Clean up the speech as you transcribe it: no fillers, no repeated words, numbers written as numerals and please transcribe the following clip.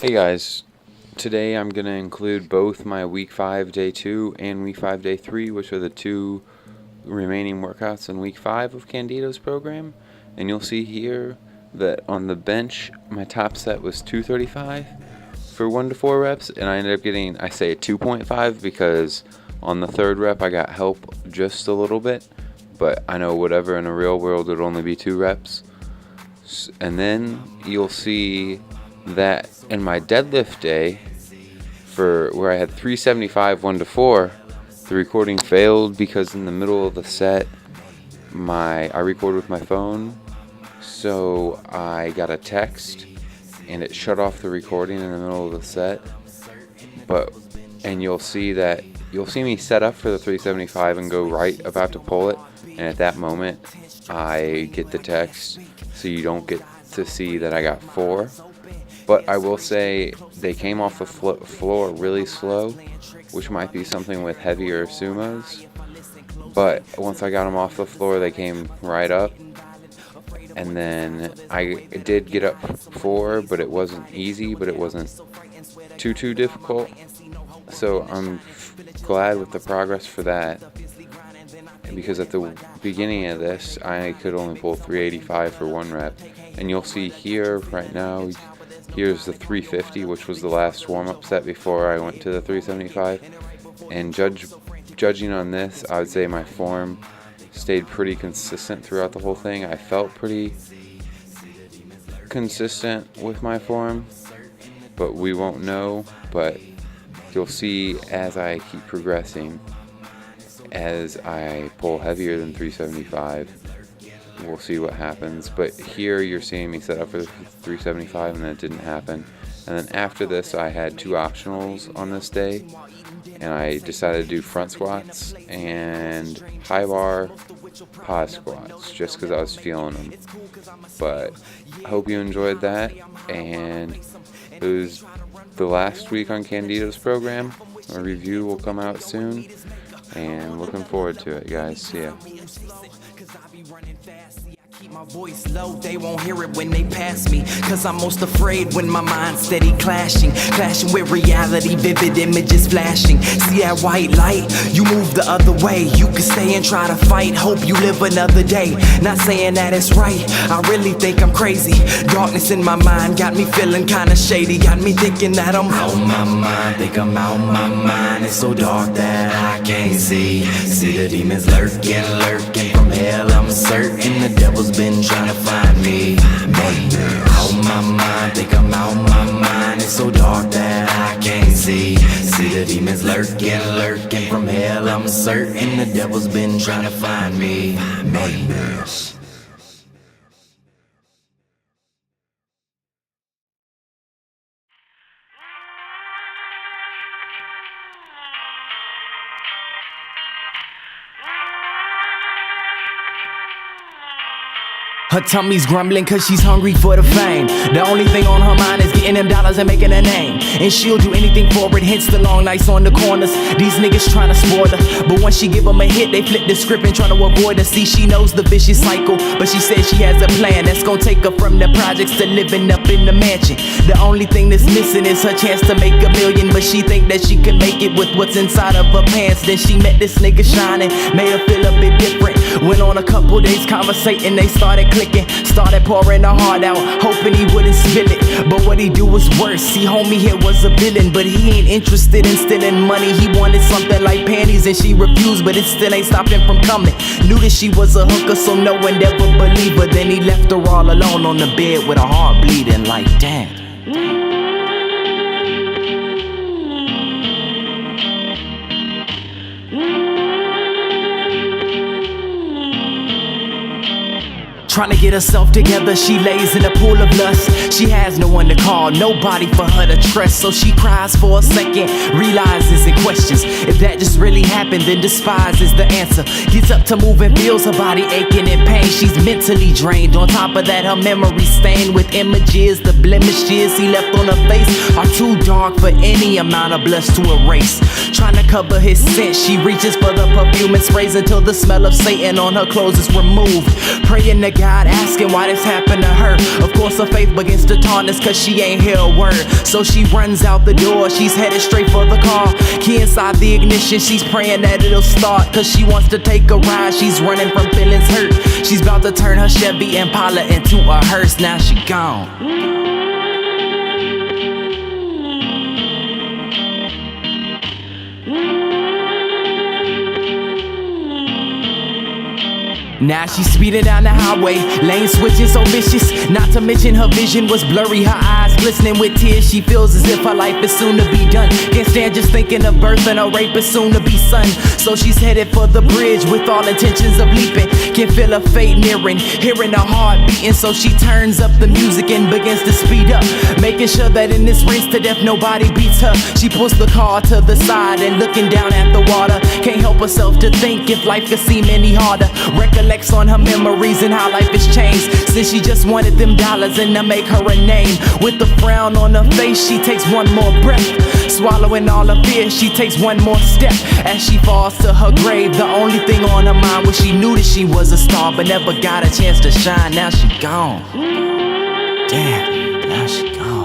Hey guys, today I'm going to include both my week 5 day 2 and week 5 day 3, which are the two remaining workouts in week 5 of Candito's program. And you'll see here that on the bench my top set was 235 for 1 to 4 reps, and I ended up getting, I say 2.5 because on the third rep I got help just a little bit, but I know whatever in the real world would only be 2 reps. And then you'll see that in my deadlift day, for where I had 375 1 to 4, the recording failed because in the middle of the set I record with my phone, so I got a text and it shut off the recording in the middle of the set. And you'll see me set up for the 375 and go right about to pull it, and at that moment I get the text, so you don't get to see that I got 4. But I will say they came off the floor really slow, which might be something with heavier sumos. But once I got them off the floor, they came right up. And then I did get up 4, but it wasn't easy, but it wasn't too difficult. So I'm glad with the progress for that, because at the beginning of this, I could only pull 385 for 1 rep. And you'll see here right now, here's the 350, which was the last warm-up set before I went to the 375. And judging on this, I would say my form stayed pretty consistent throughout the whole thing. I felt pretty consistent with my form, but we won't know. But you'll see as I keep progressing, as I pull heavier than 375, we'll see what happens. But here you're seeing me set up for the 375, and that didn't happen. And then after this, I had 2 optionals on this day, and I decided to do front squats and high bar pod squats just because I was feeling them. But I hope you enjoyed that, and it was the last week on Candito's program. A review will come out soon, and looking forward to it, guys. See ya. Keep my voice low, they won't hear it when they pass me, cause I'm most afraid when my mind's steady clashing with reality, vivid images flashing. See that white light? You move the other way. You can stay and try to fight, hope you live another day. Not saying that it's right, I really think I'm crazy. Darkness in my mind got me feeling kinda shady, got me thinking that I'm out my mind. Think I'm out my mind, it's so dark that I can't see. See the demons lurking from hell, I'm certain the devil's been trying to find me. Out my mind, think I'm out my mind. It's so dark that I can't see. See the demons lurking from hell, I'm certain the devil's been trying to find me. Nightmares. Her tummy's grumbling cause she's hungry for the fame. The only thing on her mind is getting them dollars and making a name. And she'll do anything for it, hence the long nights on the corners. These niggas trying to spoil her, but once she give them a hit, they flip the script and try to avoid her. See, she knows the vicious cycle, but she says she has a plan that's gonna take her from the projects to living up in the mansion. The only thing that's missing is her chance to make $1 million, but she think that she can make it with what's inside of her pants. Then she met this nigga shining, made her feel a bit different. Went on a couple days conversating, they started clicking, started pouring her heart out, hoping he wouldn't spill it. But what he do was worse. See, homie here was a villain, but he ain't interested in stealing money. He wanted something like panties and she refused, but it still ain't stopped him from coming. Knew that she was a hooker, so no one ever believed her. Then he left her all alone on the bed with her heart bleeding like damn. Trying to get herself together, she lays in a pool of lust. She has no one to call, nobody for her to trust. So she cries for a second, realizes and questions if that just really happened, then despises the answer. Gets up to move and feels her body aching in pain. She's mentally drained. On top of that, her memory stained with images. The blemishes he left on her face are too dark for any amount of blush to erase. Trying to cover his scent, she reaches for the perfume and sprays until the smell of Satan on her clothes is removed. Praying to God, asking why this happened to her. Of course her faith begins to tarnish, cause she ain't hear a word. So she runs out the door, she's headed straight for the car. Key inside the ignition, she's praying that it'll start, cause she wants to take a ride, she's running from feelings hurt. She's about to turn her Chevy Impala into a hearse, now she gone. Now she's speeding down the highway, lane switching so vicious. Not to mention her vision was blurry, her eyes glistening with tears. She feels as if her life is soon to be done. Can't stand just thinking of birthing a rapist soon to be son. So she's headed for the bridge with all intentions of leaping. Can feel her fate nearing, hearing her heart beating. So she turns up the music and begins to speed up, making sure that in this race to death nobody beats her. She pulls the car to the side and looking down at the water, can't help herself to think if life could seem any harder. Recollects on her memories and how life has changed since she just wanted them dollars and to make her a name. With a frown on her face, she takes one more breath, swallowing all her fears, she takes one more step. As she falls to her grave, the only thing on her mind was she knew that she was a star but never got a chance to shine. Now she gone. Damn, now she gone.